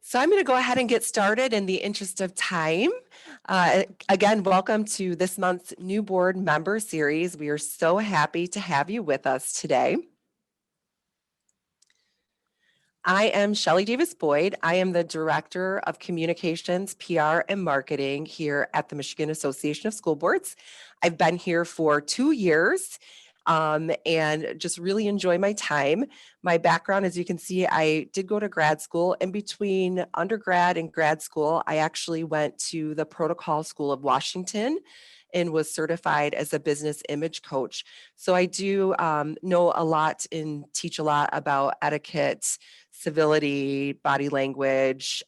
So I'm going to go ahead and get started in the interest of time. Again, welcome to this month's new board member series. We are so happy to have you with us today. I am Shelly Davis Boyd. I am the Director of Communications, PR, and Marketing here at the Michigan Association of School Boards. I've been here for 2 years and just really enjoy my time. My background, as you can see, I did go to grad school. In between undergrad and grad school, I actually went to the Protocol School of Washington and was certified as a business image coach. So I do know a lot and teach a lot about etiquette, civility, body language,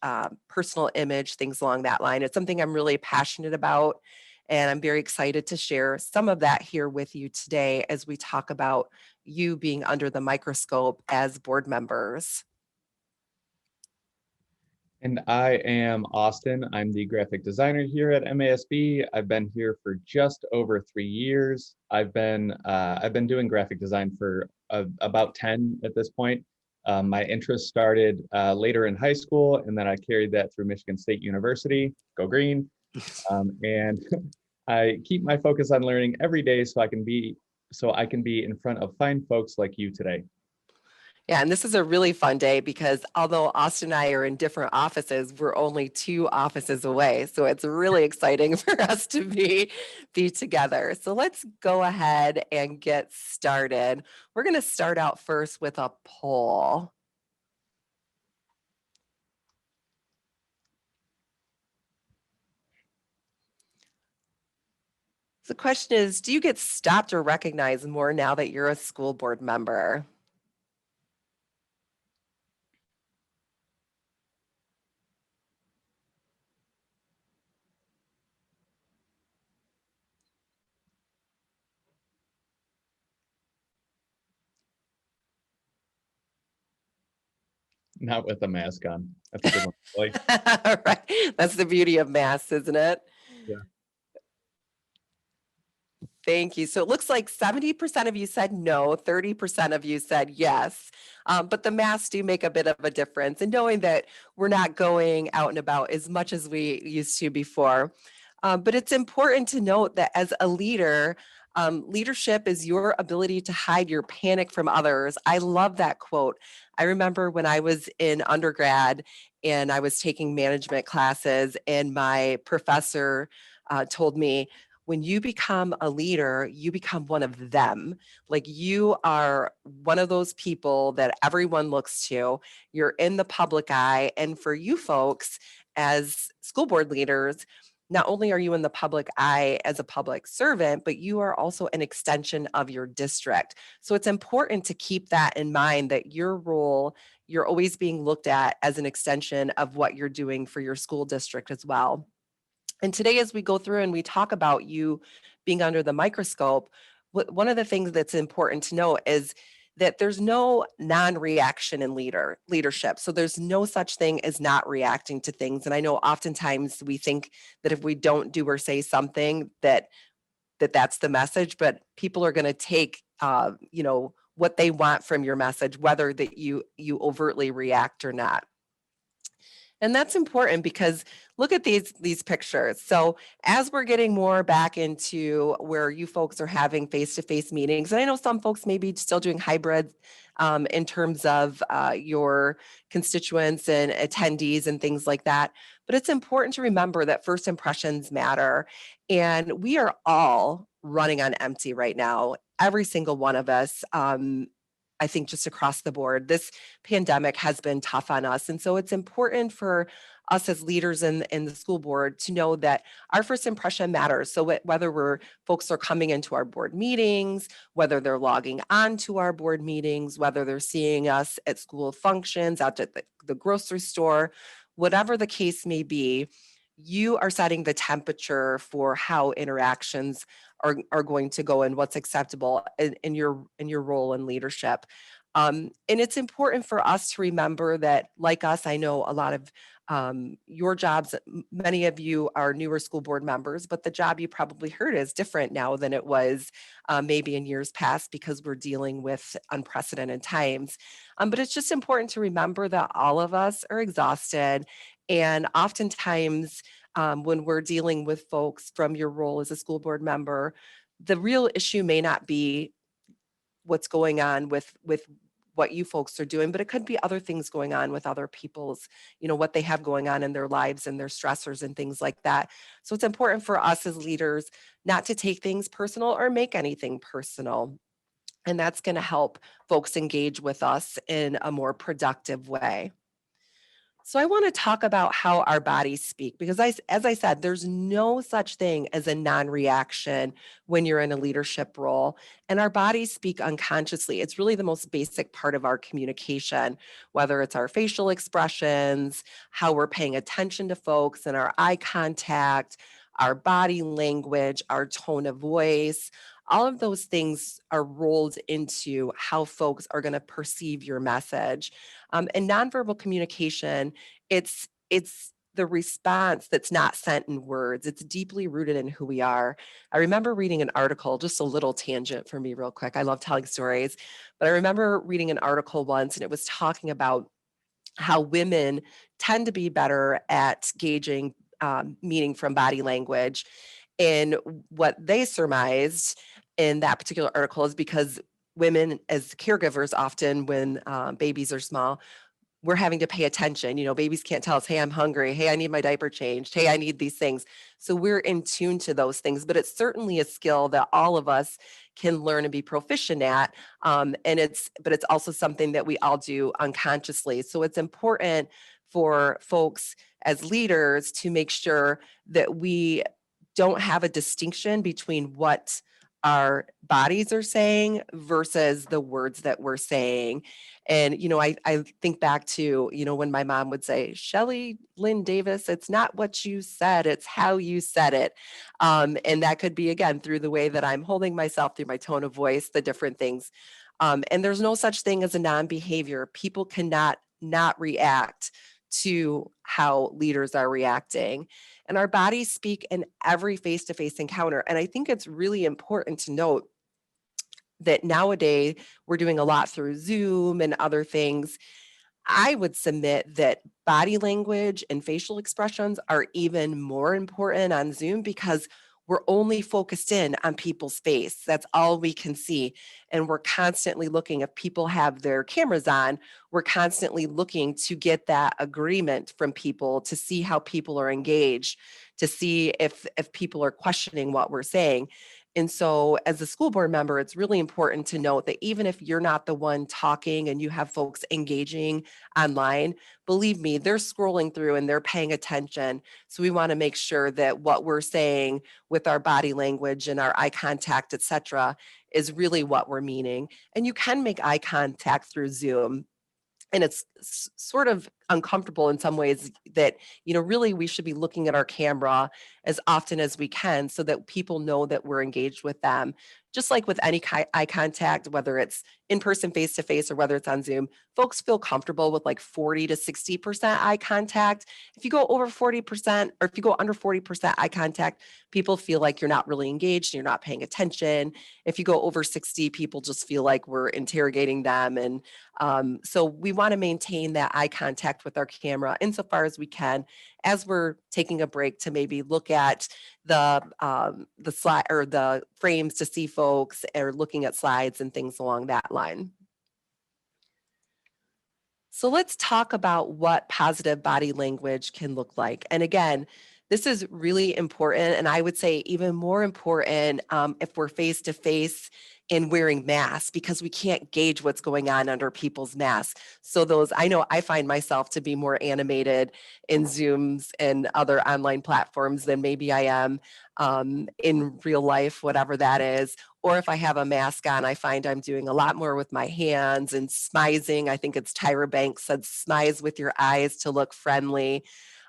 personal image, things along that line. It's something I'm really passionate about. And I'm very excited to share some of that here with you today as we talk about you being under the microscope as board members. And I am Austin. I'm the graphic designer here at MASB. I've been here for just over 3 years. I've been doing graphic design for about 10 at this point. My interest started later in high school, and then I carried that through Michigan State University. Go Green! And I keep my focus on learning every day so I can be in front of fine folks like you today. Yeah, and this is a really fun day because although Austin and I are in different offices, we're only 2 offices away. So it's really exciting for us to be together. So let's go ahead and get started. We're going to start out first with a poll. The question is, do you get stopped or recognized more now that you're a school board member? Not with a mask on. That's a good one. Right. That's the beauty of masks, isn't it? Yeah. Thank you. So it looks like 70% of you said no, 30% of you said yes. But the masks do make a bit of a difference. And knowing that we're not going out and about as much as we used to before. But it's important to note that as a leader, leadership is your ability to hide your panic from others. I love that quote. I remember when I was in undergrad and I was taking management classes, and my professor told me, when you become a leader, you become one of them. Like you are one of those people that everyone looks to. You're in the public eye. And for you folks, as school board leaders, not only are you in the public eye as a public servant, but you are also an extension of your district. So it's important to keep that in mind, that your role, you're always being looked at as an extension of what you're doing for your school district as well. And today, as we go through and we talk about you being under the microscope, one of the things that's important to know is that there's no non-reaction in leadership. So there's no such thing as not reacting to things. And I know oftentimes we think that if we don't do or say something, that's the message, but people are going to take what they want from your message, whether that you overtly react or not. And that's important because look at these pictures. So as we're getting more back into where you folks are having face-to-face meetings, and I know some folks may be still doing hybrid in terms of your constituents and attendees and things like that. But it's important to remember that first impressions matter. And we are all running on empty right now, every single one of us. I think just across the board, this pandemic has been tough on us. And so it's important for us as leaders in the school board to know that our first impression matters. So whether folks are coming into our board meetings, whether they're logging on to our board meetings, whether they're seeing us at school functions, out at the grocery store, whatever the case may be, you are setting the temperature for how interactions are going to go and what's acceptable in your role in leadership. And it's important for us to remember that, like us, I know a lot of your jobs, many of you are newer school board members, but the job you probably heard is different now than it was maybe in years past because we're dealing with unprecedented times. But it's just important to remember that all of us are exhausted. And oftentimes, when we're dealing with folks from your role as a school board member, the real issue may not be what's going on with what you folks are doing, but it could be other things going on with other people's, what they have going on in their lives and their stressors and things like that. So it's important for us as leaders not to take things personal or make anything personal. And that's going to help folks engage with us in a more productive way. So I want to talk about how our bodies speak because as I said, there's no such thing as a non-reaction when you're in a leadership role, and our bodies speak unconsciously. It's really the most basic part of our communication, whether it's our facial expressions, how we're paying attention to folks and our eye contact, our body language, our tone of voice. All of those things are rolled into how folks are going to perceive your message. And nonverbal communication, it's the response that's not sent in words. It's deeply rooted in who we are. I remember reading an article, just a little tangent for me, real quick. I love telling stories, but I remember reading an article once, and it was talking about how women tend to be better at gauging meaning from body language. And what they surmised in that particular article is because women, as caregivers, often when babies are small, we're having to pay attention. Babies can't tell us, hey, I'm hungry. Hey, I need my diaper changed. Hey, I need these things. So we're in tune to those things, but it's certainly a skill that all of us can learn and be proficient at. But it's also something that we all do unconsciously. So it's important for folks as leaders to make sure that we don't have a distinction between what our bodies are saying versus the words that we're saying. And, I think back to, when my mom would say, Shelly Lynn Davis, it's not what you said, it's how you said it. And that could be, again, through the way that I'm holding myself, through my tone of voice, the different things. And there's no such thing as a non behavior. People cannot not react to how leaders are reacting. And our bodies speak in every face to face encounter. And I think it's really important to note that nowadays we're doing a lot through Zoom and other things. I would submit that body language and facial expressions are even more important on Zoom because we're only focused in on people's face. That's all we can see. And we're constantly looking, if people have their cameras on, we're constantly looking to get that agreement from people to see how people are engaged, to see if people are questioning what we're saying. And so, as a school board member, it's really important to note that even if you're not the one talking and you have folks engaging online, believe me, they're scrolling through and they're paying attention. So we want to make sure that what we're saying with our body language and our eye contact, et cetera, is really what we're meaning. And you can make eye contact through Zoom. And it's sort of uncomfortable in some ways that, really we should be looking at our camera as often as we can so that people know that we're engaged with them. Just like with any eye contact, whether it's in person, face to face, or whether it's on Zoom, folks feel comfortable with like 40 to 60% eye contact. If you go over 40%, or if you go under 40% eye contact, people feel like you're not really engaged, you're not paying attention. If you go over 60, people just feel like we're interrogating them. And so we want to maintain that eye contact with our camera insofar as we can, as we're taking a break to maybe look at the slide or the frames to see folks, or looking at slides and things along that line. So let's talk about what positive body language can look like. And again, this is really important. And I would say even more important if we're face to face and wearing masks, because we can't gauge what's going on under people's masks. So I know I find myself to be more animated in Zooms and other online platforms than maybe I am in real life, whatever that is. Or if I have a mask on, I find I'm doing a lot more with my hands and smizing. I think it's Tyra Banks said, smize with your eyes to look friendly.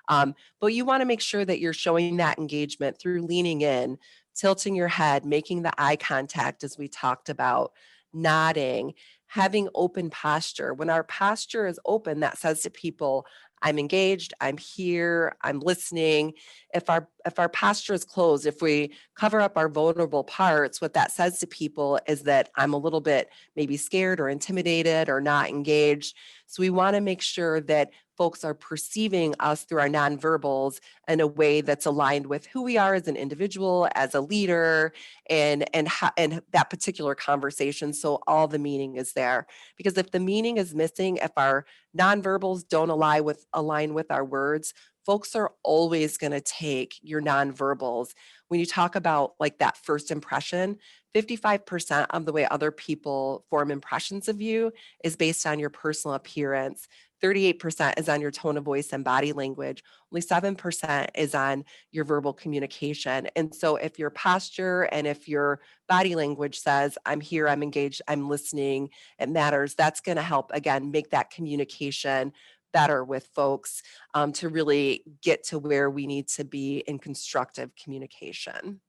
But you want to make sure that you're showing that engagement through leaning in, tilting your head, making the eye contact as we talked about, nodding, having open posture. When our posture is open, that says to people, I'm engaged, I'm here, I'm listening. If our posture is closed, if we cover up our vulnerable parts, what that says to people is that I'm a little bit maybe scared or intimidated or not engaged. So we want to make sure that folks are perceiving us through our nonverbals in a way that's aligned with who we are as an individual, as a leader, and that particular conversation. So all the meaning is there. Because if the meaning is missing, if our nonverbals don't align with our words, folks are always going to take your nonverbals. When you talk about like that first impression, 55% of the way other people form impressions of you is based on your personal appearance. 38% is on your tone of voice and body language. Only 7% is on your verbal communication. And so if your posture and if your body language says, I'm here, I'm engaged, I'm listening, it matters, that's going to help, again, make that communication better with folks, to really get to where we need to be in constructive communication.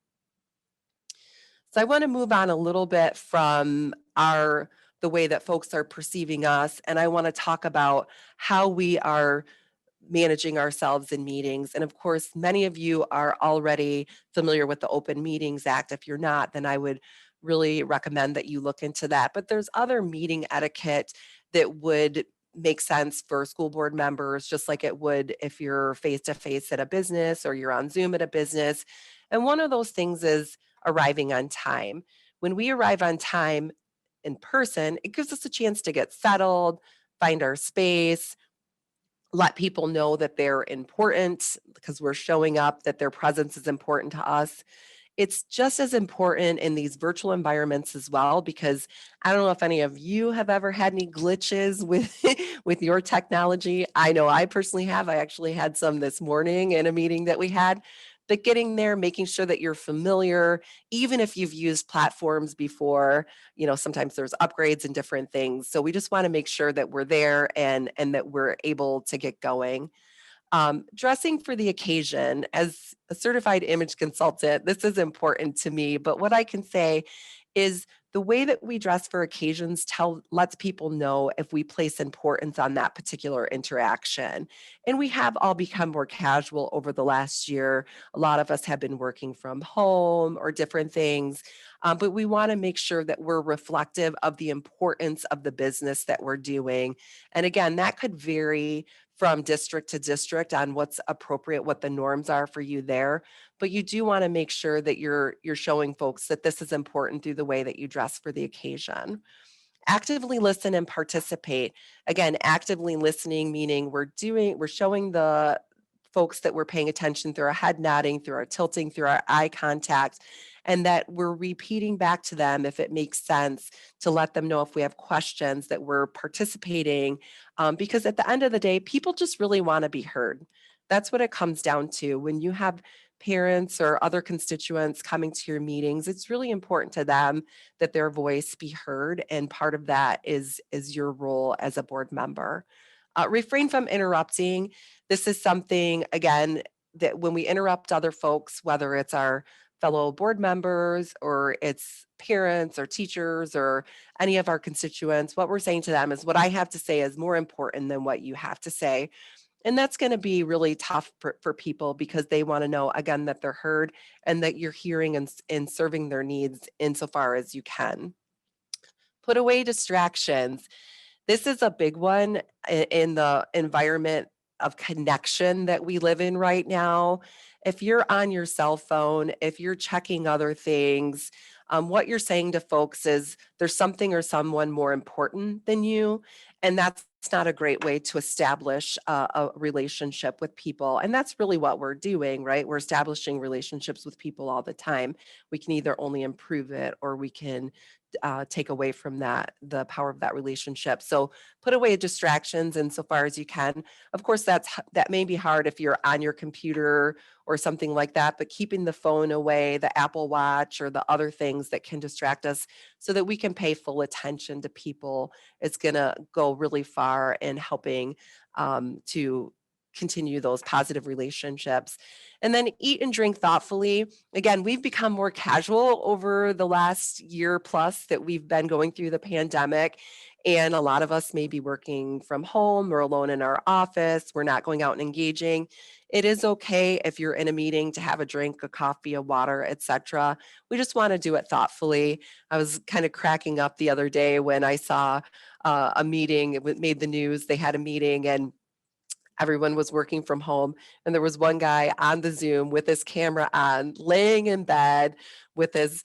So I want to move on a little bit from the way that folks are perceiving us, and I want to talk about how we are managing ourselves in meetings. And of course, many of you are already familiar with the Open Meetings Act. If you're not, then I would really recommend that you look into that. But there's other meeting etiquette that would make sense for school board members, just like it would if you're face to face at a business or you're on Zoom at a business. And one of those things is arriving on time. When we arrive on time in person, it gives us a chance to get settled, find our space, let people know that they're important because we're showing up, that their presence is important to us. It's just as important in these virtual environments as well, because I don't know if any of you have ever had any glitches with with your technology. I know I personally have. I actually had some this morning in a meeting that we had. But getting there, making sure that you're familiar, even if you've used platforms before, sometimes there's upgrades and different things. So we just want to make sure that we're there and that we're able to get going. Dressing for the occasion. As a certified image consultant, this is important to me, but what I can say is the way that we dress for occasions lets people know if we place importance on that particular interaction. And we have all become more casual over the last year. A lot of us have been working from home or different things, but we want to make sure that we're reflective of the importance of the business that we're doing. And again, that could vary from district to district on what's appropriate, what the norms are for you there. But you do want to make sure that you're showing folks that this is important through the way that you dress for the occasion. Actively listen and participate. Again, actively listening meaning we're showing the folks that we're paying attention through our head nodding, through our tilting, through our eye contact, and that we're repeating back to them if it makes sense, to let them know if we have questions, that we're participating. Because at the end of the day, people just really want to be heard. That's what it comes down to. When you have parents or other constituents coming to your meetings, it's really important to them that their voice be heard, and part of that is your role as a board member. Refrain from interrupting. This is something, again, that when we interrupt other folks, whether it's our fellow board members or it's parents or teachers or any of our constituents, what we're saying to them is, what I have to say is more important than what you have to say. And that's going to be really tough for people, because they want to know, again, that they're heard and that you're hearing and serving their needs insofar as you can. Put away distractions. This is a big one in the environment of connection that we live in right now. If you're on your cell phone, if you're checking other things, what you're saying to folks is there's something or someone more important than you. And that's not a great way to establish a relationship with people. And that's really what we're doing, right? We're establishing relationships with people all the time. We can either only improve it or we can take away from that, the power of that relationship. So put away distractions insofar as you can. Of course, that may be hard if you're on your computer or something like that, but keeping the phone away, the Apple Watch or the other things that can distract us so that we can pay full attention to people, it's going to go really far in helping to continue those positive relationships. And then eat and drink thoughtfully. Again, we've become more casual over the last year plus that we've been going through the pandemic. And a lot of us may be working from home or alone in our office. We're not going out and engaging. It is okay if you're in a meeting to have a drink, a coffee, a water, etc. We just want to do it thoughtfully. I was kind of cracking up the other day when I saw a meeting, made the news. They had a meeting and everyone was working from home. And there was one guy on the Zoom with his camera on, laying in bed with his,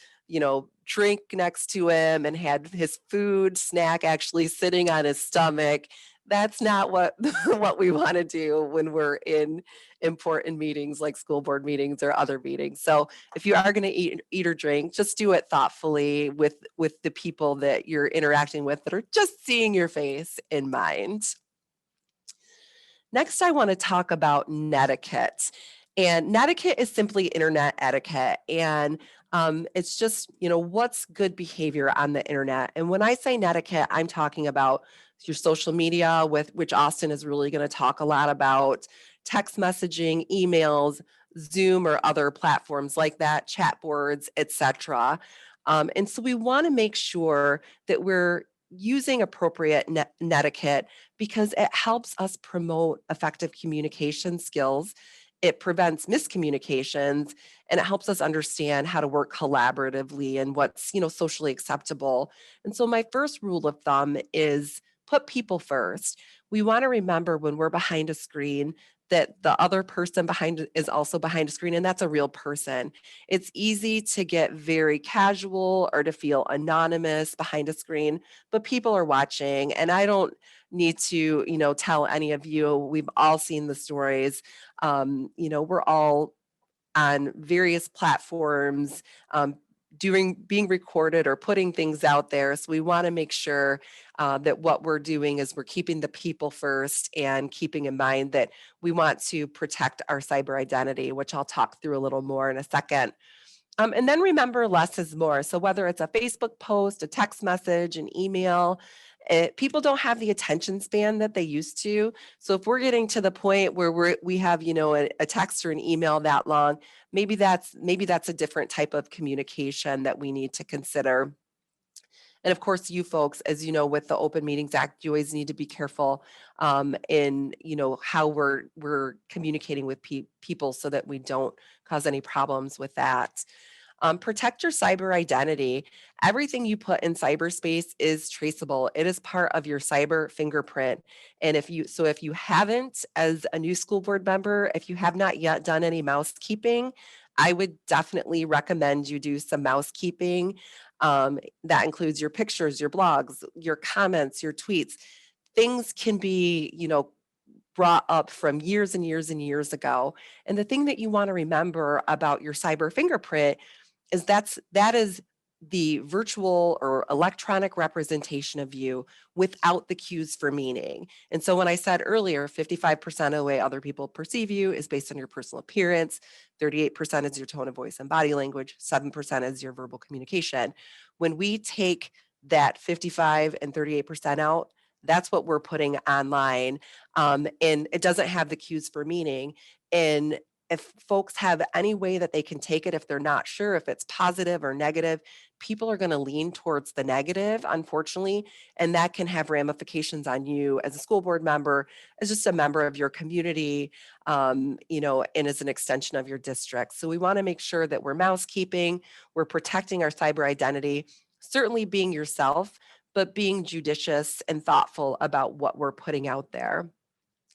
drink next to him and had his food snack actually sitting on his stomach. That's not what what we want to do when we're in important meetings like school board meetings or other meetings. So if you are going to eat or drink, just do it thoughtfully with the people that you're interacting with that are just seeing your face in mind. Next, I want to talk about netiquette. And netiquette is simply internet etiquette. And it's just, what's good behavior on the internet. And when I say netiquette, I'm talking about your social media, with which Austin is really going to talk a lot about, text messaging, emails, Zoom or other platforms like that, chat boards, etc. And so we want to make sure that we're using appropriate netiquette because it helps us promote effective communication skills. It prevents miscommunications and it helps us understand how to work collaboratively and what's, socially acceptable. And so my first rule of thumb is put people first. We want to remember when we're behind a screen that the other person behind is also behind a screen and that's a real person. It's easy to get very casual or to feel anonymous behind a screen, but people are watching and I don't need to, tell any of you. We've all seen the stories. We're all on various platforms, being recorded or putting things out there. So we want to make sure that what we're doing is we're keeping the people first and keeping in mind that we want to protect our cyber identity, which I'll talk through a little more in a second. And then remember, less is more. So whether it's a Facebook post, a text message, an email, people don't have the attention span that they used to. So if we're getting to the point where we have, a text or an email that long, maybe that's a different type of communication that we need to consider. And of course, you folks, as you know, with the Open Meetings Act, you always need to be careful in how we're communicating with people so that we don't cause any problems with that. Protect your cyber identity. Everything you put in cyberspace is traceable. It is part of your cyber fingerprint. And if you haven't, as a new school board member, if you have not yet done any mouse keeping, I would definitely recommend you do some mouse keeping. That includes your pictures, your blogs, your comments, your tweets. Things can be, brought up from years and years and years ago. And the thing that you want to remember about your cyber fingerprint is that is the virtual or electronic representation of you without the cues for meaning. And so when I said earlier, 55% of the way other people perceive you is based on your personal appearance, 38% is your tone of voice and body language, 7% is your verbal communication. When we take that 55 and 38% out, that's what we're putting online. And it doesn't have the cues for meaning. And if folks have any way that they can take it, if they're not sure if it's positive or negative, people are going to lean towards the negative, unfortunately, and that can have ramifications on you as a school board member, as just a member of your community, and as an extension of your district. So we want to make sure that we're mouse keeping, we're protecting our cyber identity, certainly being yourself, but being judicious and thoughtful about what we're putting out there.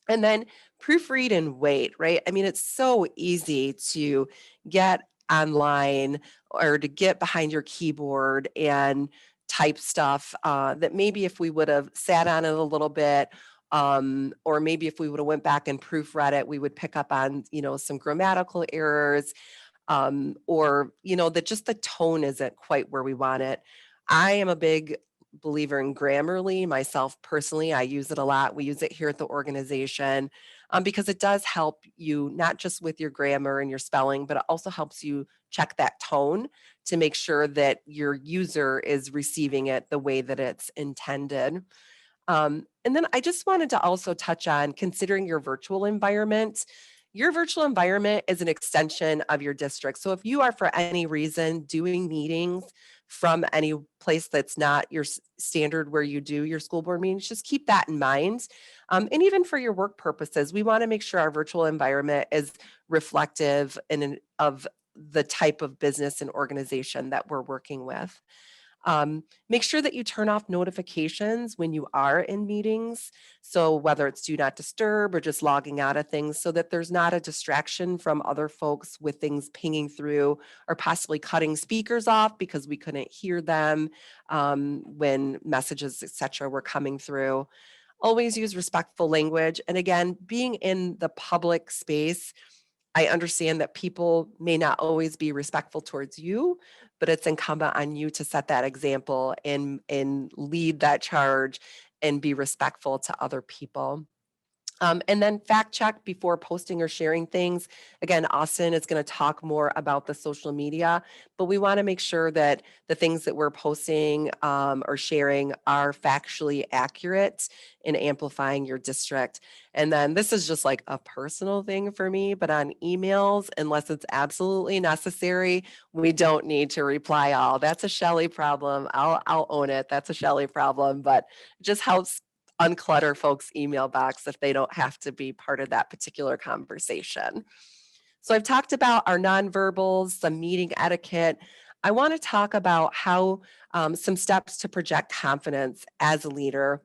And then proofread and wait, right? I mean, it's so easy to get online or to get behind your keyboard and type stuff that maybe if we would have sat on it a little bit, or maybe if we would have went back and proofread it, we would pick up on, some grammatical errors, or that just the tone isn't quite where we want it. I am a big believer in Grammarly myself personally. I use it a lot. We use it here at the organization because it does help you not just with your grammar and your spelling, but it also helps you check that tone to make sure that your user is receiving it the way that it's intended. And then I just wanted to also touch on considering your virtual environment. Your virtual environment is an extension of your district. So if you are for any reason doing meetings from any place that's not your standard where you do your school board meetings, just keep that in mind. And even for your work purposes, we want to make sure our virtual environment is reflective of the type of business and organization that we're working with. Make sure that you turn off notifications when you are in meetings. So, whether it's do not disturb or just logging out of things, so that there's not a distraction from other folks with things pinging through or possibly cutting speakers off because we couldn't hear them when messages, etc., were coming through. Always use respectful language. And again, being in the public space, I understand that people may not always be respectful towards you, but it's incumbent on you to set that example and lead that charge and be respectful to other people. And then fact check before posting or sharing things. Again, Austin is going to talk more about the social media, but we want to make sure that the things that we're posting or sharing are factually accurate in amplifying your district. And then this is just like a personal thing for me, but on emails, unless it's absolutely necessary, we don't need to reply all. That's a Shelly problem. I'll own it. That's a Shelly problem, but it just helps unclutter folks' email box if they don't have to be part of that particular conversation. So I've talked about our nonverbals, some meeting etiquette. I want to talk about how some steps to project confidence as a leader,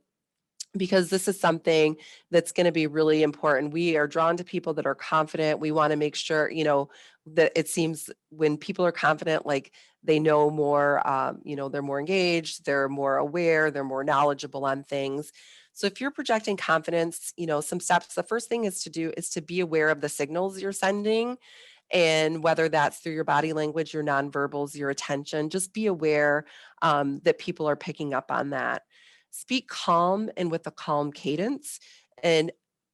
because this is something that's going to be really important. We are drawn to people that are confident. We want to make sure, that it seems when people are confident, like they know more, they're more engaged, they're more aware, they're more knowledgeable on things. So if you're projecting confidence, some steps, the first thing is to be aware of the signals you're sending, and whether that's through your body language, your nonverbals, your attention, just be aware that people are picking up on that. Speak calm and with a calm cadence. And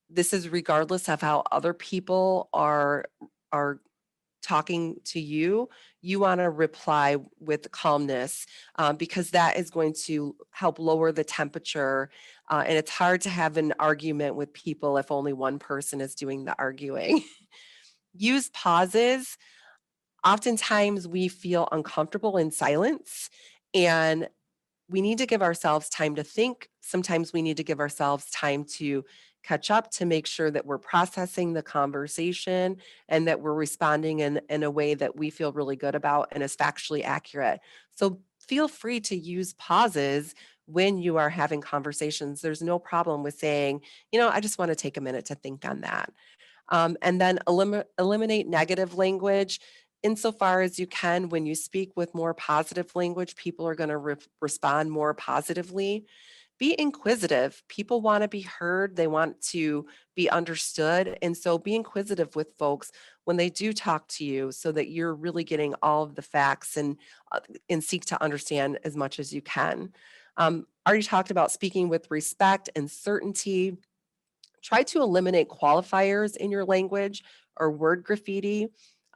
this is regardless of how other people are talking to you. You want to reply with calmness, because that is going to help lower the temperature. And it's hard to have an argument with people if only one person is doing the arguing. Use pauses. Oftentimes we feel uncomfortable in silence, and we need to give ourselves time to think. Sometimes we need to give ourselves time to catch up to make sure that we're processing the conversation and that we're responding in a way that we feel really good about and is factually accurate. So feel free to use pauses when you are having conversations. There's no problem with saying, I just want to take a minute to think on that. And then eliminate negative language insofar as you can. When you speak with more positive language, people are going to respond more positively. Be inquisitive. People want to be heard, they want to be understood. And so be inquisitive with folks when they do talk to you so that you're really getting all of the facts and seek to understand as much as you can. Already talked about speaking with respect and certainty. Try to eliminate qualifiers in your language or word graffiti.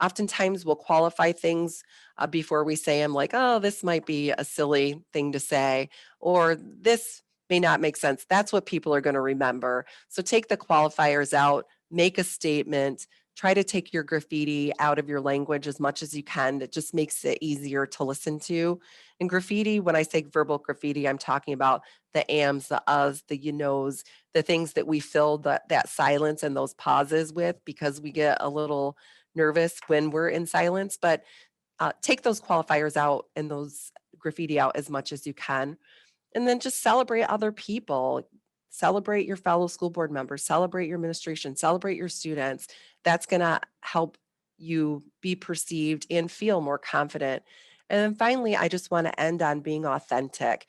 Oftentimes, we'll qualify things before we say them, like, oh, this might be a silly thing to say, or this may not make sense. That's what people are going to remember. So take the qualifiers out, make a statement, try to take your graffiti out of your language as much as you can. It just makes it easier to listen to. And graffiti, when I say verbal graffiti, I'm talking about the ams, the uhs, the you knows, the things that we fill that silence and those pauses with, because we get a little nervous when we're in silence. But take those qualifiers out and those graffiti out as much as you can. And then just celebrate other people. Celebrate your fellow school board members, celebrate your administration, celebrate your students. That's going to help you be perceived and feel more confident. And then finally, I just want to end on being authentic.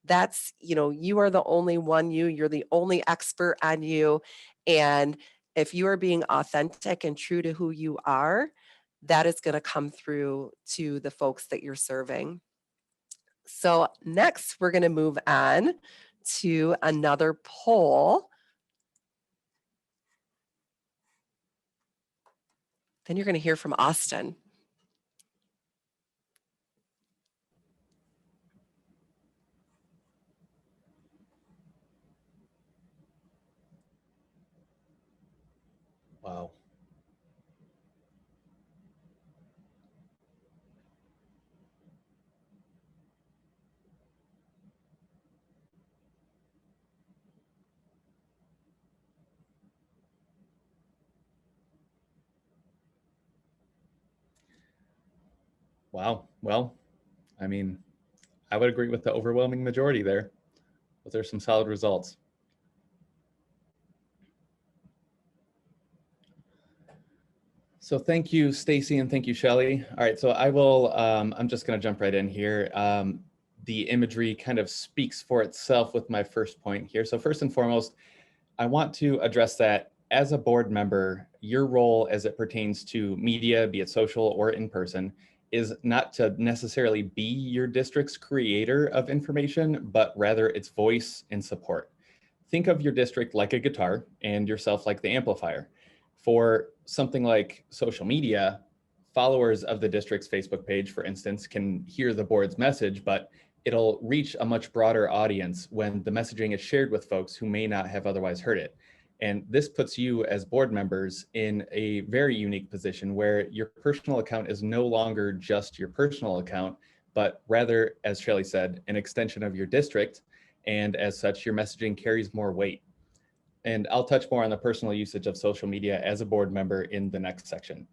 That's, you are the only one you're the only expert on you. And if you are being authentic and true to who you are, that is going to come through to the folks that you're serving. So next, we're going to move on to another poll. Then you're going to hear from Austin. Wow. Wow. Well, I mean, I would agree with the overwhelming majority there. Those are some solid results. So thank you, Stacy, and thank you, Shelly. All right, so I'm just gonna jump right in here. The imagery kind of speaks for itself with my first point here. So first and foremost, I want to address that as a board member, your role as it pertains to media, be it social or in person, is not to necessarily be your district's creator of information, but rather its voice and support. Think of your district like a guitar and yourself like the amplifier. For something like social media, followers of the district's Facebook page, for instance, can hear the board's message, but it'll reach a much broader audience when the messaging is shared with folks who may not have otherwise heard it. And this puts you as board members in a very unique position where your personal account is no longer just your personal account, but rather, as Shelly said, an extension of your district. And as such, your messaging carries more weight. And I'll touch more on the personal usage of social media as a board member in the next section.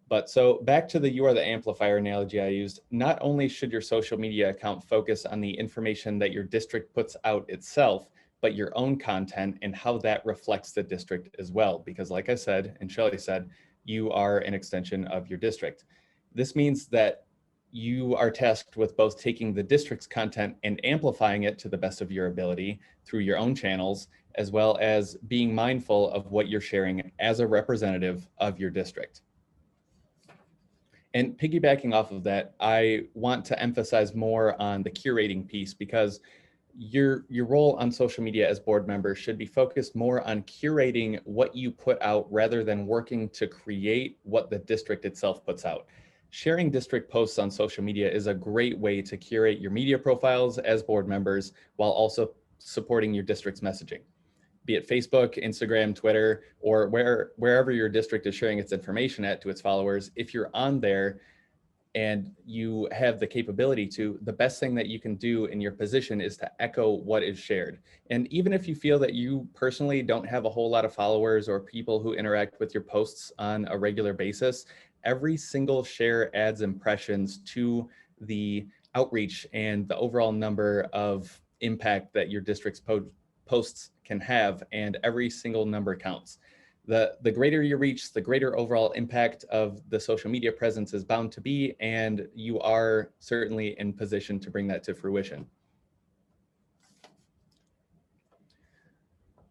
But so back to the you are the amplifier analogy I used, not only should your social media account focus on the information that your district puts out itself, but your own content and how that reflects the district as well. Because like I said, and Shelly said, you are an extension of your district. This means that you are tasked with both taking the district's content and amplifying it to the best of your ability through your own channels, as well as being mindful of what you're sharing as a representative of your district. And piggybacking off of that, I want to emphasize more on the curating piece because your role on social media as board members should be focused more on curating what you put out rather than working to create what the district itself puts out. Sharing district posts on social media is a great way to curate your media profiles as board members while also supporting your district's messaging, be it Facebook, Instagram, Twitter, or wherever your district is sharing its information at to its followers. If you're on there and you have the capability to, the best thing that you can do in your position is to echo what is shared. And even if you feel that you personally don't have a whole lot of followers or people who interact with your posts on a regular basis, every single share adds impressions to the outreach and the overall number of impact that your district's posts can have, and every single number counts. The greater your reach, the greater overall impact of the social media presence is bound to be, and you are certainly in position to bring that to fruition.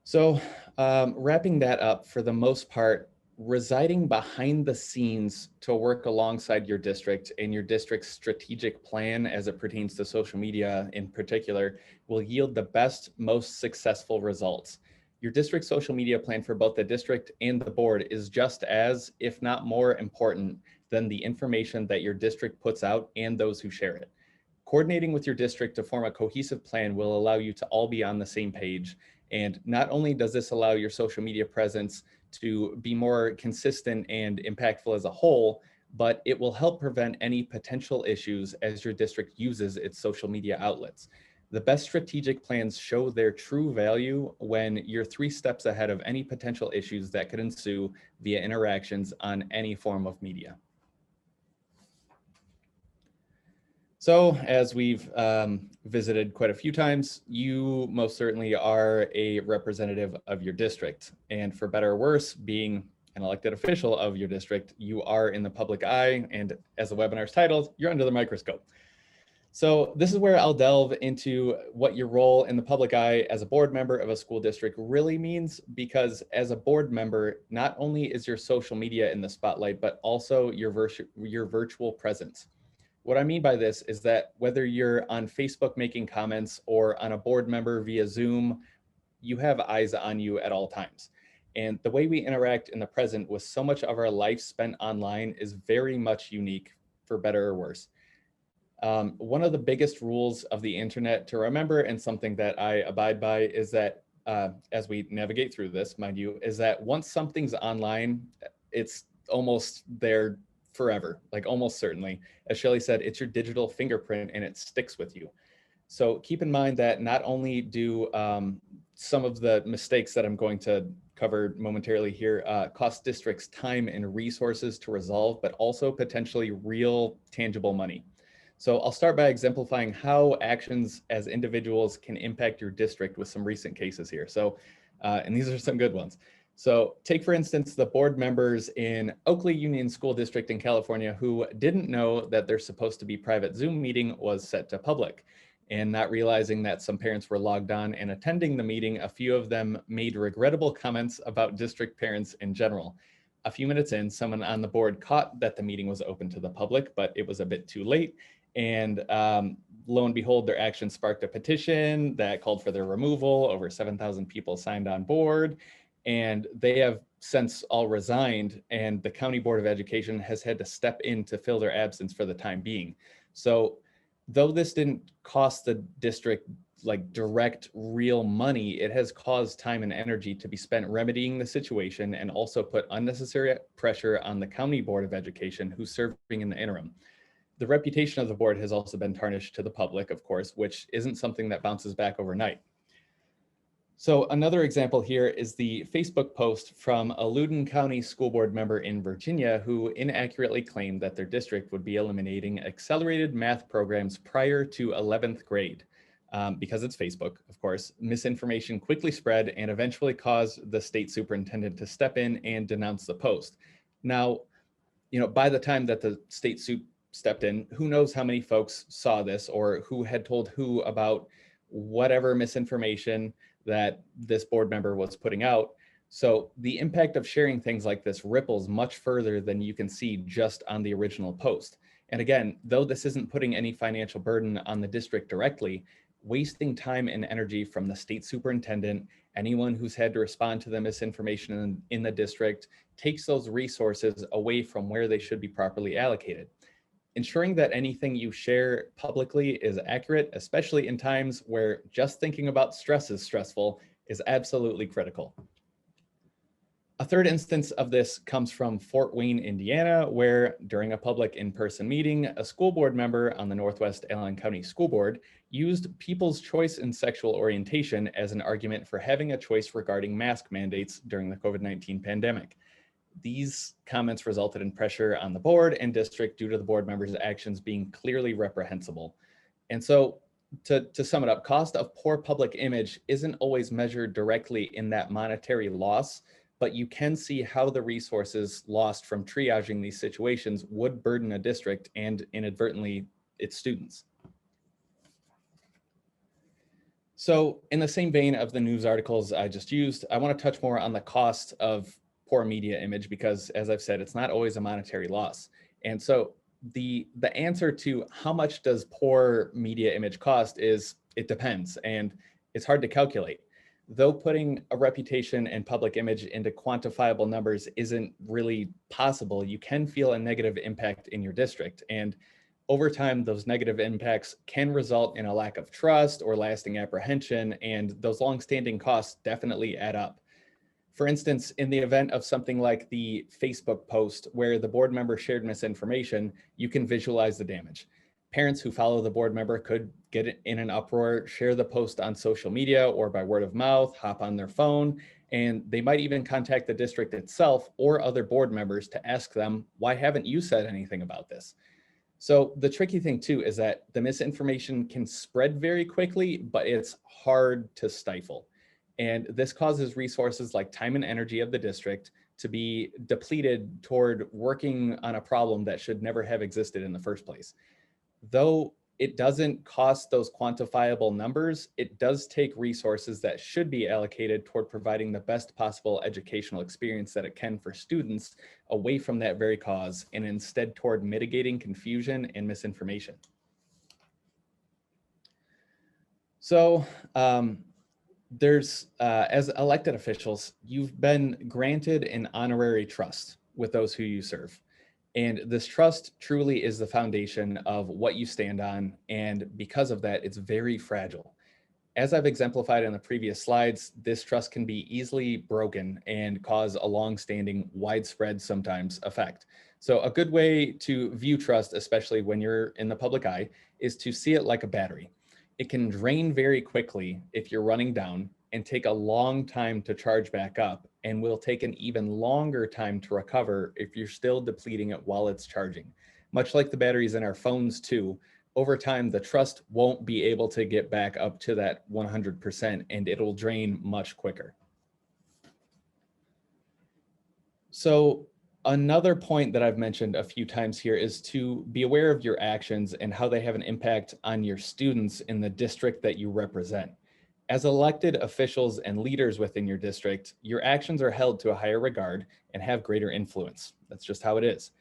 So wrapping that up, for the most part, residing behind the scenes to work alongside your district and your district's strategic plan as it pertains to social media in particular will yield the best, most successful results. Your district social media plan for both the district and the board is just as, if not more important than the information that your district puts out and those who share it. Coordinating with your district to form a cohesive plan will allow you to all be on the same page. And not only does this allow your social media presence to be more consistent and impactful as a whole, but it will help prevent any potential issues as your district uses its social media outlets. The best strategic plans show their true value when you're 3 steps ahead of any potential issues that could ensue via interactions on any form of media. So as we've visited quite a few times, you most certainly are a representative of your district. And for better or worse, being an elected official of your district, you are in the public eye. And as the webinar's titled, you're under the microscope. So this is where I'll delve into what your role in the public eye as a board member of a school district really means, because as a board member, not only is your social media in the spotlight, but also your virtual presence. What I mean by this is that whether you're on Facebook making comments or on a board member via Zoom, you have eyes on you at all times. And the way we interact in the present with so much of our life spent online is very much unique, for better or worse. One of the biggest rules of the internet to remember, and something that I abide by, is that as we navigate through this, mind you, is that once something's online, it's almost there forever, like almost certainly. As Shelly said, it's your digital fingerprint and it sticks with you. So keep in mind that not only do some of the mistakes that I'm going to cover momentarily here cost districts time and resources to resolve, but also potentially real tangible money. So I'll start by exemplifying how actions as individuals can impact your district with some recent cases here. So, and these are some good ones. So take, for instance, the board members in Oakley Union School District in California who didn't know that their supposed to be private Zoom meeting was set to public. And not realizing that some parents were logged on and attending the meeting, a few of them made regrettable comments about district parents in general. A few minutes in, someone on the board caught that the meeting was open to the public, but it was a bit too late. And lo and behold, their action sparked a petition that called for their removal. Over 7,000 people signed on board, and they have since all resigned, and the County Board of Education has had to step in to fill their absence for the time being. So though this didn't cost the district like direct real money, it has caused time and energy to be spent remedying the situation and also put unnecessary pressure on the County Board of Education who's serving in the interim. The reputation of the board has also been tarnished to the public, of course, which isn't something that bounces back overnight. So another example here is the Facebook post from a Loudoun County school board member in Virginia who inaccurately claimed that their district would be eliminating accelerated math programs prior to 11th grade. Because it's Facebook, of course, misinformation quickly spread and eventually caused the state superintendent to step in and denounce the post. Now, by the time that the state sup stepped in, who knows how many folks saw this or who had told who about whatever misinformation that this board member was putting out. So the impact of sharing things like this ripples much further than you can see just on the original post. And again, though this isn't putting any financial burden on the district directly, wasting time and energy from the state superintendent, anyone who's had to respond to the misinformation in the district, takes those resources away from where they should be properly allocated. Ensuring that anything you share publicly is accurate, especially in times where just thinking about stress is stressful, is absolutely critical. A third instance of this comes from Fort Wayne, Indiana, where during a public in-person meeting, a school board member on the Northwest Allen County School Board used people's choice in sexual orientation as an argument for having a choice regarding mask mandates during the COVID-19 pandemic. These comments resulted in pressure on the board and district due to the board members' actions being clearly reprehensible. And so to sum it up, cost of poor public image isn't always measured directly in that monetary loss, but you can see how the resources lost from triaging these situations would burden a district and inadvertently its students. So in the same vein of the news articles I just used, I want to touch more on the cost of poor media image because, as I've said, it's not always a monetary loss. And so the answer to how much does poor media image cost is it depends, and it's hard to calculate. Though putting a reputation and public image into quantifiable numbers isn't really possible, you can feel a negative impact in your district. And over time, those negative impacts can result in a lack of trust or lasting apprehension, and those longstanding costs definitely add up. For instance, in the event of something like the Facebook post where the board member shared misinformation, you can visualize the damage. Parents who follow the board member could get in an uproar, share the post on social media or by word of mouth, hop on their phone, and they might even contact the district itself or other board members to ask them, why haven't you said anything about this? So the tricky thing too is that the misinformation can spread very quickly, but it's hard to stifle. And this causes resources like time and energy of the district to be depleted toward working on a problem that should never have existed in the first place. Though it doesn't cost those quantifiable numbers, it does take resources that should be allocated toward providing the best possible educational experience that it can for students away from that very cause and instead toward mitigating confusion and misinformation. So as elected officials, you've been granted an honorary trust with those who you serve. And this trust truly is the foundation of what you stand on. And because of that, it's very fragile. As I've exemplified in the previous slides, this trust can be easily broken and cause a long-standing, widespread, sometimes effect. So a good way to view trust, especially when you're in the public eye, is to see it like a battery. It can drain very quickly if you're running down and take a long time to charge back up, and will take an even longer time to recover if you're still depleting it while it's charging. Much like the batteries in our phones too, over time, the trust won't be able to get back up to that 100%, and it'll drain much quicker. So another point that I've mentioned a few times here is to be aware of your actions and how they have an impact on your students in the district that you represent. As elected officials and leaders within your district, your actions are held to a higher regard and have greater influence. That's just how it is.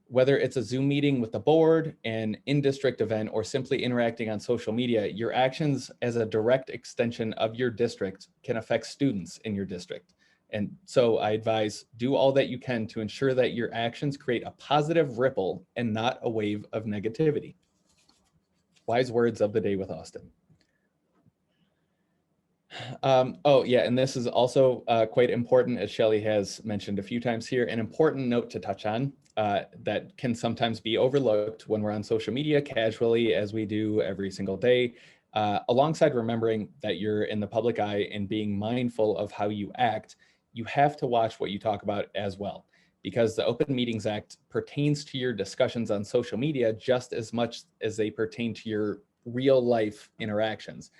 Whether it's a Zoom meeting with the board, an in-district event, or simply interacting on social media, your actions as a direct extension of your district can affect students in your district. And so I advise, do all that you can to ensure that your actions create a positive ripple and not a wave of negativity. Wise words of the day with Austin. Oh yeah, and this is also quite important, as Shelly has mentioned a few times here, an important note to touch on that can sometimes be overlooked when we're on social media casually, as we do every single day, alongside remembering that you're in the public eye and being mindful of how you act. You have to watch what you talk about as well, because the Open Meetings Act pertains to your discussions on social media just as much as they pertain to your real life interactions.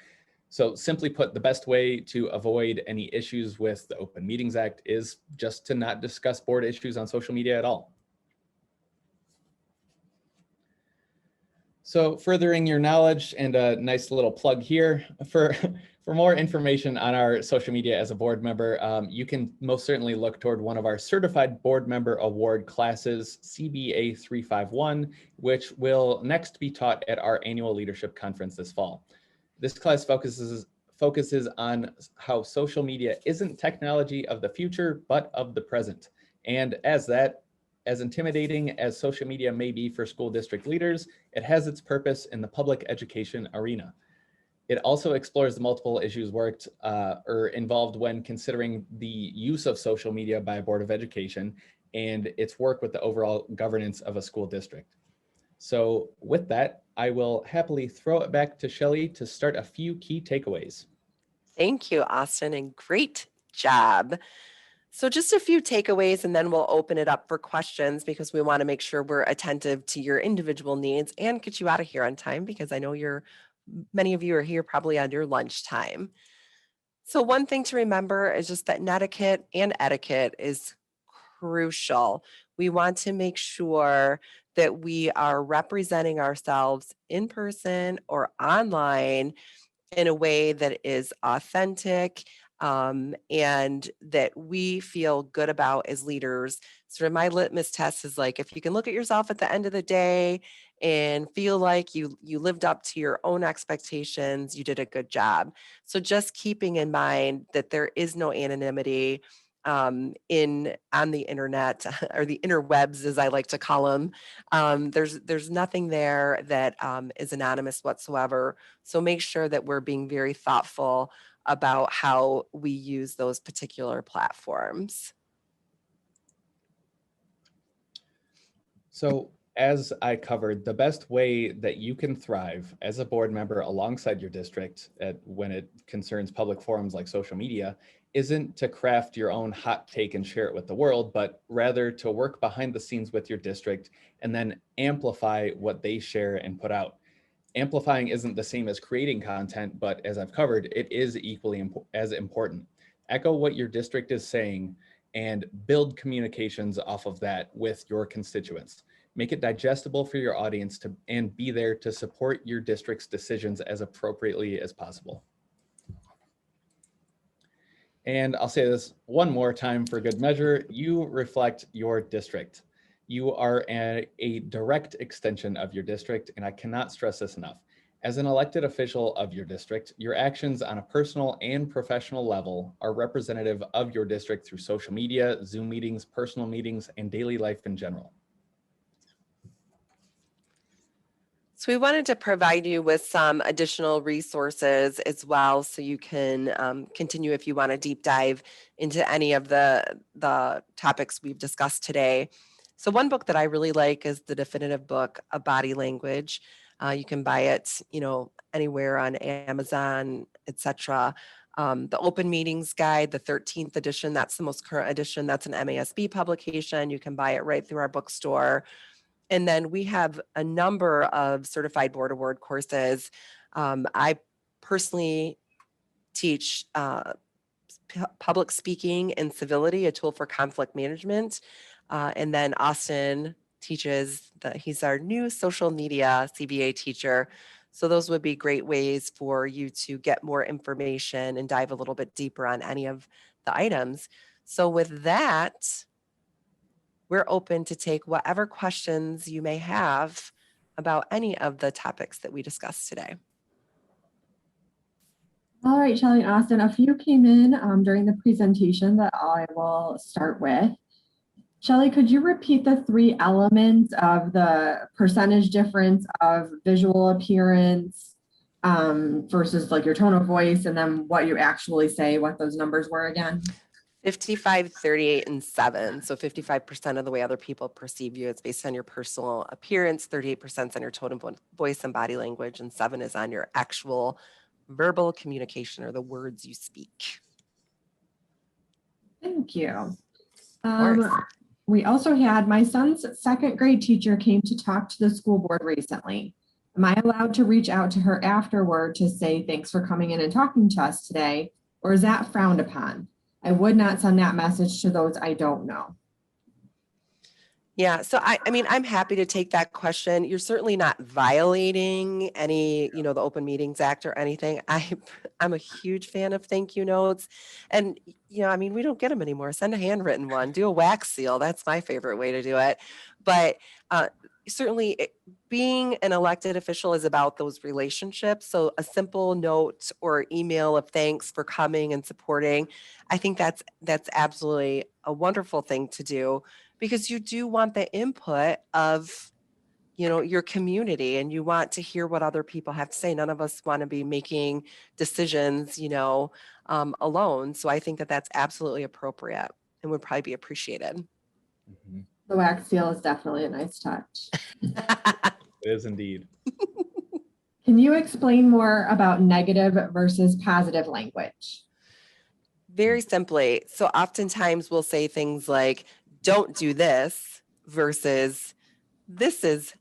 So simply put, the best way to avoid any issues with the Open Meetings Act is just to not discuss board issues on social media at all. So furthering your knowledge, and a nice little plug here for more information on our social media as a board member, you can most certainly look toward one of our Certified Board Member Award classes, CBA 351, which will next be taught at our annual leadership conference this fall. This class focuses on how social media isn't technology of the future, but of the present. And as intimidating as social media may be for school district leaders, it has its purpose in the public education arena. It also explores the multiple issues worked or involved when considering the use of social media by a Board of Education and its work with the overall governance of a school district. So with that, I will happily throw it back to Shelly to start a few key takeaways. Thank you, Austin, and great job. So, just a few takeaways, and then we'll open it up for questions because we want to make sure we're attentive to your individual needs and get you out of here on time because I know many of you are here probably on your lunchtime. So, one thing to remember is just that netiquette and etiquette is crucial. We want to make sure that we are representing ourselves in person or online in a way that is authentic, and that we feel good about as leaders. Sort of my litmus test is like if you can look at yourself at the end of the day and feel like you lived up to your own expectations, you did a good job. So just keeping in mind that there is no anonymity in on the internet or the interwebs, as I like to call them. There's nothing there that is anonymous whatsoever. So make sure that we're being very thoughtful about how we use those particular platforms. So as I covered, the best way that you can thrive as a board member alongside your district when it concerns public forums like social media isn't to craft your own hot take and share it with the world, but rather to work behind the scenes with your district and then amplify what they share and put out. Amplifying isn't the same as creating content, but as I've covered, it is equally as important. Echo what your district is saying and build communications off of that with your constituents. Make it digestible for your audience and be there to support your district's decisions as appropriately as possible. And I'll say this one more time for good measure, you reflect your district. You are a direct extension of your district, and I cannot stress this enough. As an elected official of your district, your actions on a personal and professional level are representative of your district through social media, Zoom meetings, personal meetings, and daily life in general. So we wanted to provide you with some additional resources as well, so you can continue if you want to deep dive into any of the topics we've discussed today. So one book that I really like is the definitive book of body language. You can buy it, anywhere on Amazon, etc. The Open Meetings Guide, the 13th edition, that's the most current edition. That's an MASB publication. You can buy it right through our bookstore. And then we have a number of certified board award courses. I personally teach public speaking and civility, a tool for conflict management. And then Austin teaches he's our new social media CBA teacher. So those would be great ways for you to get more information and dive a little bit deeper on any of the items. So with that, we're open to take whatever questions you may have about any of the topics that we discussed today. All right, Shelly and Austin, a few came in during the presentation that I will start with. Shelly, could you repeat the 3 elements of the percentage difference of visual appearance versus like your tone of voice, and then what you actually say, what those numbers were again? 55, 38, and 7. So 55% of the way other people perceive you is based on your personal appearance, 38% is on your tone of voice and body language, and 7 is on your actual verbal communication or the words you speak. Thank you. Of course. We also had my son's 2nd grade teacher came to talk to the school board recently. Am I allowed to reach out to her afterward to say thanks for coming in and talking to us today, or is that frowned upon? I would not send that message to those I don't know. Yeah, so I mean, I'm happy to take that question. You're certainly not violating any, the Open Meetings Act or anything. I'm a huge fan of thank you notes. And, I mean, we don't get them anymore. Send a handwritten one, do a wax seal. That's my favorite way to do it. But certainly being an elected official is about those relationships. So a simple note or email of thanks for coming and supporting, I think that's absolutely a wonderful thing to do, because you do want the input of, your community, and you want to hear what other people have to say. None of us want to be making decisions, alone. So I think that that's absolutely appropriate and would probably be appreciated. Mhm. The wax seal is definitely a nice touch. It is indeed. Can you explain more about negative versus positive language? Very simply. So oftentimes we'll say things like, don't do this versus this is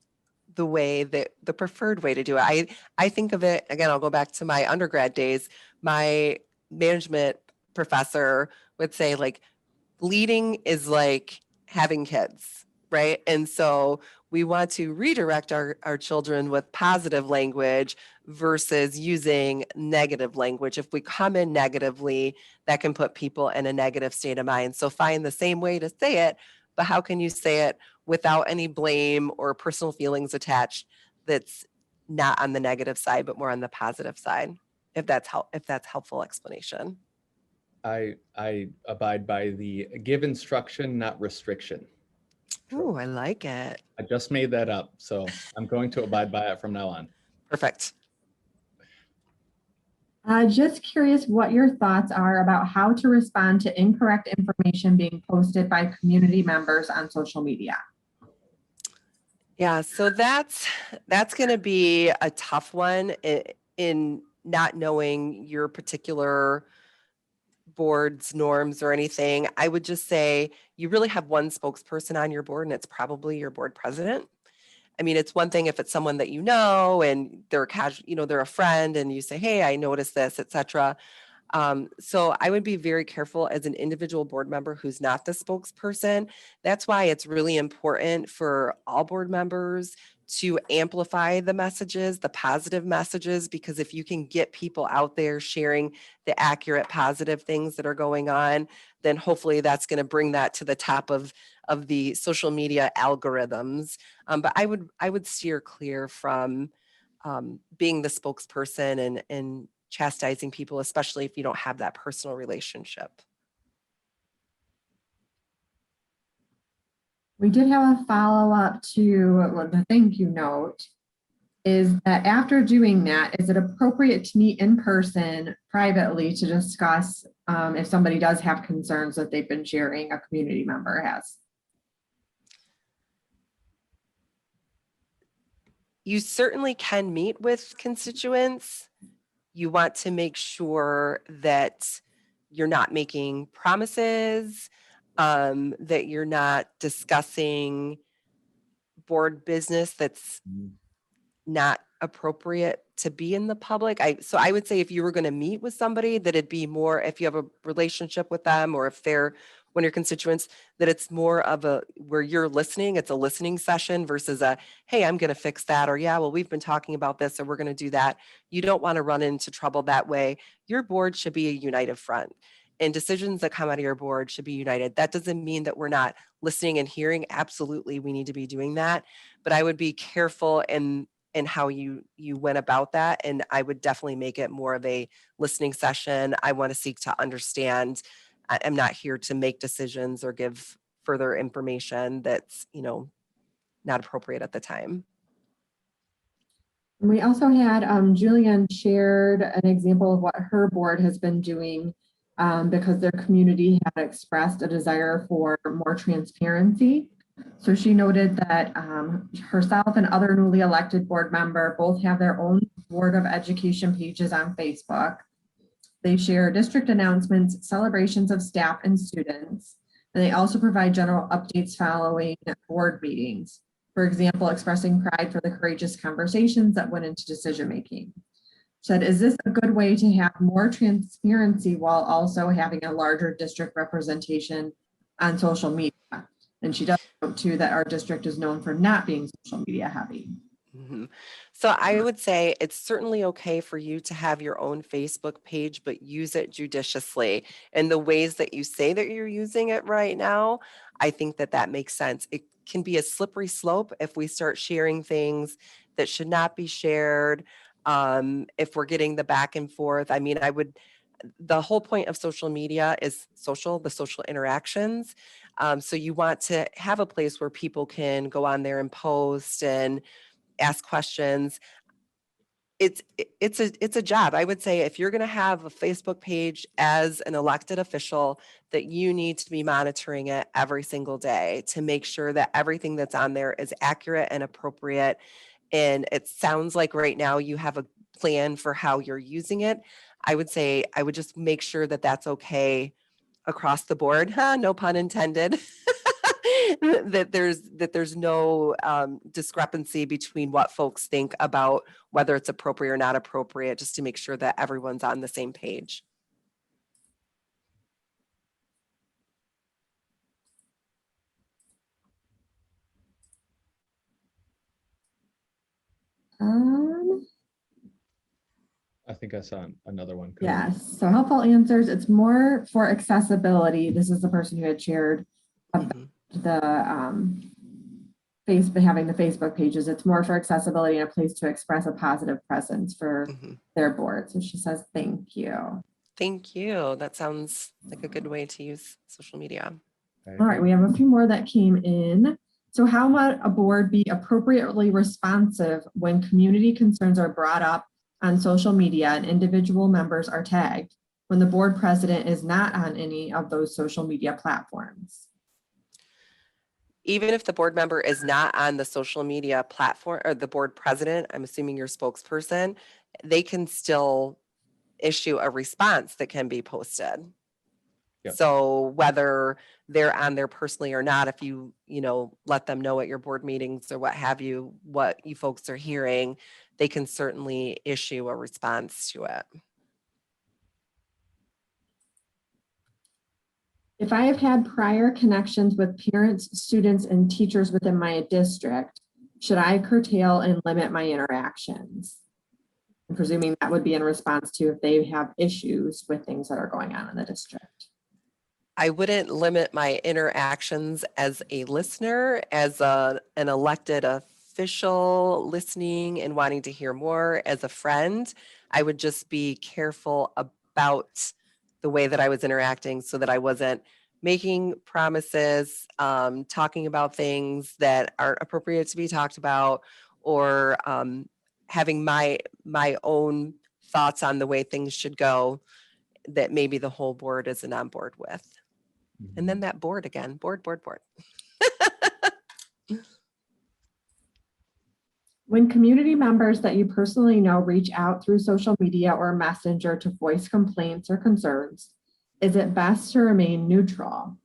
the way that the preferred way to do it. I think of it, again, I'll go back to my undergrad days. My management professor would say, like, leading is like having kids, right? And so we want to redirect our children with positive language versus using negative language. If we come in negatively, that can put people in a negative state of mind. So find the same way to say it, but how can you say it without any blame or personal feelings attached, that's not on the negative side, but more on the positive side, if that's helpful explanation. I abide by the give instruction, not restriction. Ooh, I like it. I just made that up, so I'm going to abide by it from now on. Perfect. Just curious what your thoughts are about how to respond to incorrect information being posted by community members on social media. Yeah, so that's going to be a tough one in not knowing your particular board's norms or anything. I would just say you really have one spokesperson on your board, and it's probably your board president. I mean, it's one thing if it's someone that you know and they're casual, they're a friend, and you say, "Hey, I noticed this," etc. So I would be very careful as an individual board member who's not the spokesperson. That's why it's really important for all board members to amplify the messages, the positive messages, because if you can get people out there sharing the accurate, positive things that are going on, then hopefully that's going to bring that to the top of the social media algorithms. But I would steer clear from being the spokesperson and chastising people, especially if you don't have that personal relationship. We did have a follow-up to the thank you note. is that after doing that, is it appropriate to meet in person privately to discuss if somebody does have concerns that they've been sharing, a community member has? You certainly can meet with constituents. You want to make sure that you're not making promises, that you're not discussing board business that's not appropriate to be in the public. So I would say if you were going to meet with somebody, that it'd be more if you have a relationship with them, or if they're one of your constituents, that it's more of a where you're listening. It's a listening session versus a, hey, I'm going to fix that, or yeah, well, we've been talking about this, or we're going to do that. You don't want to run into trouble that way. Your board should be a united front, and decisions that come out of your board should be united. That doesn't mean that we're not listening and hearing. Absolutely, we need to be doing that, but I would be careful in how you went about that. And I would definitely make it more of a listening session. I want to seek to understand. I'm not here to make decisions or give further information that's, not appropriate at the time. We also had Julianne shared an example of what her board has been doing because their community had expressed a desire for more transparency. So she noted that herself and other newly elected board member both have their own Board of Education pages on Facebook. They share district announcements, celebrations of staff and students, and they also provide general updates following board meetings. For example, expressing pride for the courageous conversations that went into decision-making. Said, is this a good way to have more transparency while also having a larger district representation on social media? And she does note too that our district is known for not being social media heavy. Mm-hmm. So I would say it's certainly okay for you to have your own Facebook page, but use it judiciously. And the ways that you say that you're using it right now, I think that makes sense. It can be a slippery slope if we start sharing things that should not be shared. If we're getting the back and forth, I mean, the whole point of social media is the social interactions. So you want to have a place where people can go on there and post and ask questions. It's a job. I would say if you're going to have a Facebook page as an elected official, that you need to be monitoring it every single day to make sure that everything that's on there is accurate and appropriate. And it sounds like right now you have a plan for how you're using it. I would say I would just make sure that that's okay across the board. No pun intended. that there's no discrepancy between what folks think about whether it's appropriate or not appropriate, just to make sure that everyone's on the same page. I think I saw another one. Yes, so helpful answers. It's more for accessibility. This is the person who had shared about the having the Facebook pages. It's more for accessibility and a place to express a positive presence for their board. So she says, thank you. Thank you. That sounds like a good way to use social media. All right, we have a few more that came in. So how might a board be appropriately responsive when community concerns are brought up on social media and individual members are tagged when the board president is not on any of those social media platforms? Even if the board member is not on the social media platform, or the board president, I'm assuming your spokesperson, they can still issue a response that can be posted. Yep. So whether they're on there personally or not, if you let them know at your board meetings or what have you, what you folks are hearing, they can certainly issue a response to it. If I have had prior connections with parents, students, and teachers within my district, should I curtail and limit my interactions? I'm presuming that would be in response to if they have issues with things that are going on in the district. I wouldn't limit my interactions as a listener, as an elected official listening and wanting to hear more. As a friend, I would just be careful about the way that I was interacting so that I wasn't making promises, talking about things that aren't appropriate to be talked about, or having my own thoughts on the way things should go that maybe the whole board isn't on board with. And then that board again, board. When community members that you personally know reach out through social media or messenger to voice complaints or concerns, is it best to remain neutral?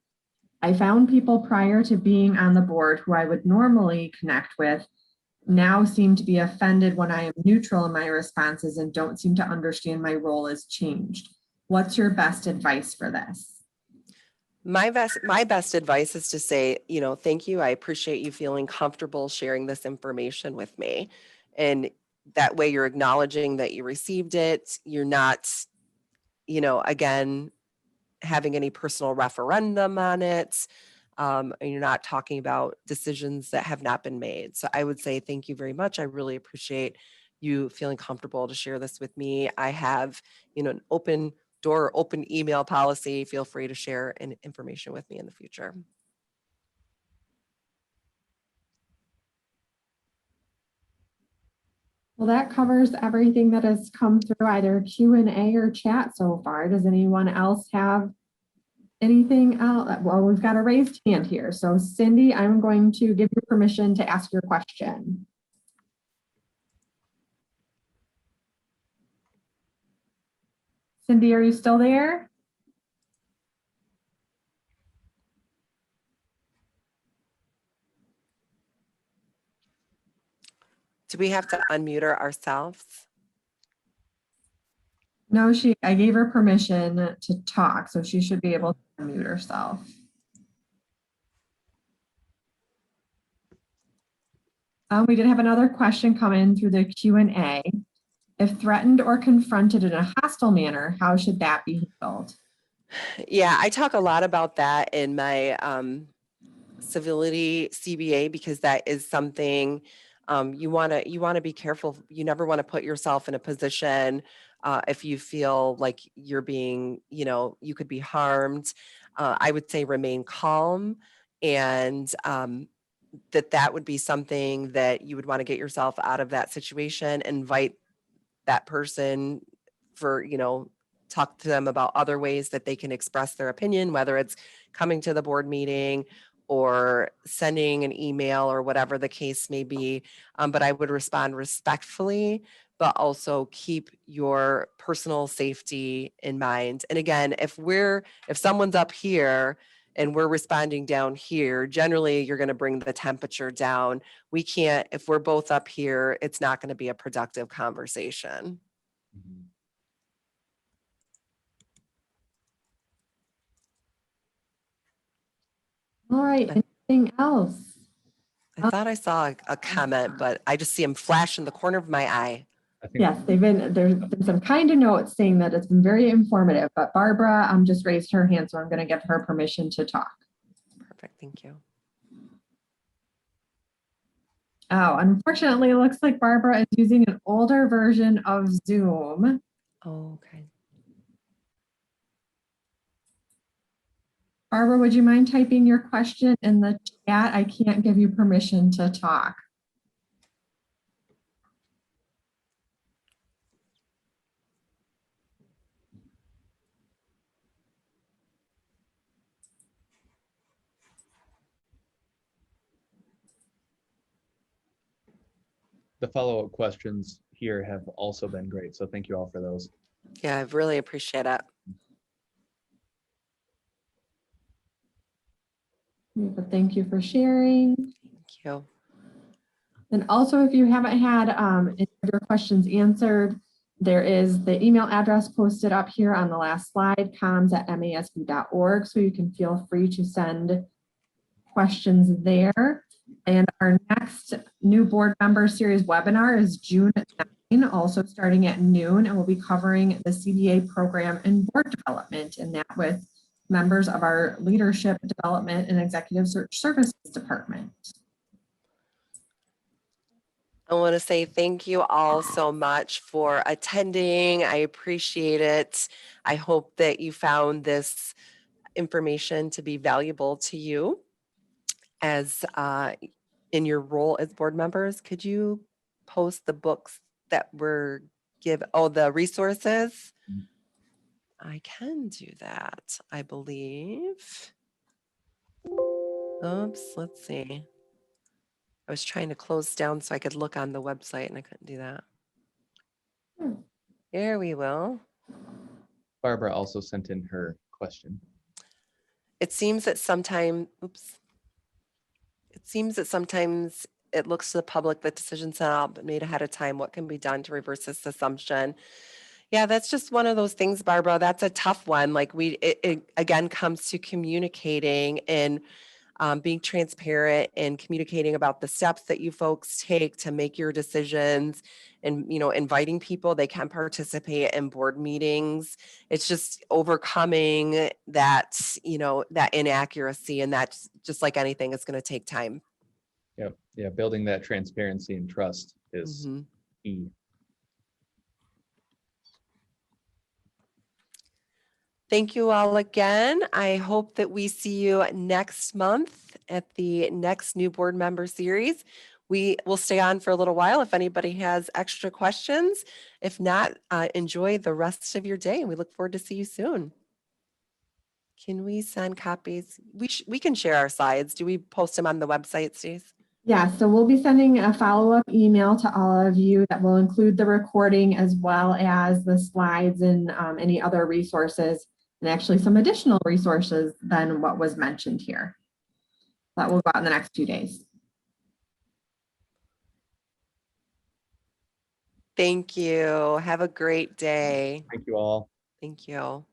I found people prior to being on the board who I would normally connect with now seem to be offended when I am neutral in my responses and don't seem to understand my role has changed. What's your best advice for this? My best advice is to say, thank you. I appreciate you feeling comfortable sharing this information with me. And that way you're acknowledging that you received it. You're not, again, having any personal referendum on it. And you're not talking about decisions that have not been made. So I would say thank you very much. I really appreciate you feeling comfortable to share this with me. I have, an open door, open email policy. Feel free to share information with me in the future. Well, that covers everything that has come through either Q&A or chat so far. Does anyone else have anything else? Well, we've got a raised hand here. So Cindy, I'm going to give you permission to ask your question. Cindy, are you still there? Do we have to unmute ourselves? No, I gave her permission to talk, so she should be able to unmute herself. We did have another question come in through the Q&A. If threatened or confronted in a hostile manner, how should that be handled? Yeah, I talk a lot about that in my civility CBA, because that is something you want to be careful. You never want to put yourself in a position if you feel like you're being, you could be harmed. I would say remain calm, and that would be something that you would want to get yourself out of that situation. Invite that person for, talk to them about other ways that they can express their opinion, whether it's coming to the board meeting or sending an email or whatever the case may be. But I would respond respectfully, but also keep your personal safety in mind. And again, if someone's up here and we're responding down here, generally you're going to bring the temperature down. We can't, if we're both up here, it's not going to be a productive conversation. All right, anything else? I thought I saw a comment, but I just see him flash in the corner of my eye. Yes, there's been some kind of notes saying that it's been very informative, but Barbara just raised her hand, so I'm going to give her permission to talk. Perfect, thank you. Oh, unfortunately, it looks like Barbara is using an older version of Zoom. Oh, okay. Barbara, would you mind typing your question in the chat? I can't give you permission to talk. The follow-up questions here have also been great, so thank you all for those. Yeah, I really appreciate it. But thank you for sharing. Thank you. And also, if you haven't had any of your questions answered, there is the email address posted up here on the last slide, comms@masb.org, so you can feel free to send questions there. And our next new board member series webinar is June 9, also starting at noon, and we'll be covering the CBA program and board development, and that with members of our leadership development and executive search services department. I want to say thank you all so much for attending. I appreciate it. I hope that you found this information to be valuable to you as in your role as board members. Could you post the books that we're the resources. Mhm. I can do that, I believe. Oops, let's see. I was trying to close down so I could look on the website and I couldn't do that. Hmm. There we will. Barbara also sent in her question. It seems that sometimes it looks to the public that decisions not made ahead of time. What can be done to reverse this assumption? Yeah, that's just one of those things, Barbara. That's a tough one. Like it again comes to communicating and being transparent and communicating about the steps that you folks take to make your decisions, and inviting people they can participate in board meetings. It's just overcoming that that inaccuracy, and that's just like anything, it's going to take time. Yep. Yeah, building that transparency and trust is Mhm. key. Thank you all again. I hope that we see you next month at the next new board member series. We will stay on for a little while if anybody has extra questions. If not, enjoy the rest of your day. We look forward to see you soon. Can we send copies? We can share our slides. Do we post them on the website, Stace? Yeah, so we'll be sending a follow-up email to all of you that will include the recording as well as the slides and any other resources, and actually some additional resources than what was mentioned here. That will go out in the next few days. Thank you. Have a great day. Thank you all. Thank you.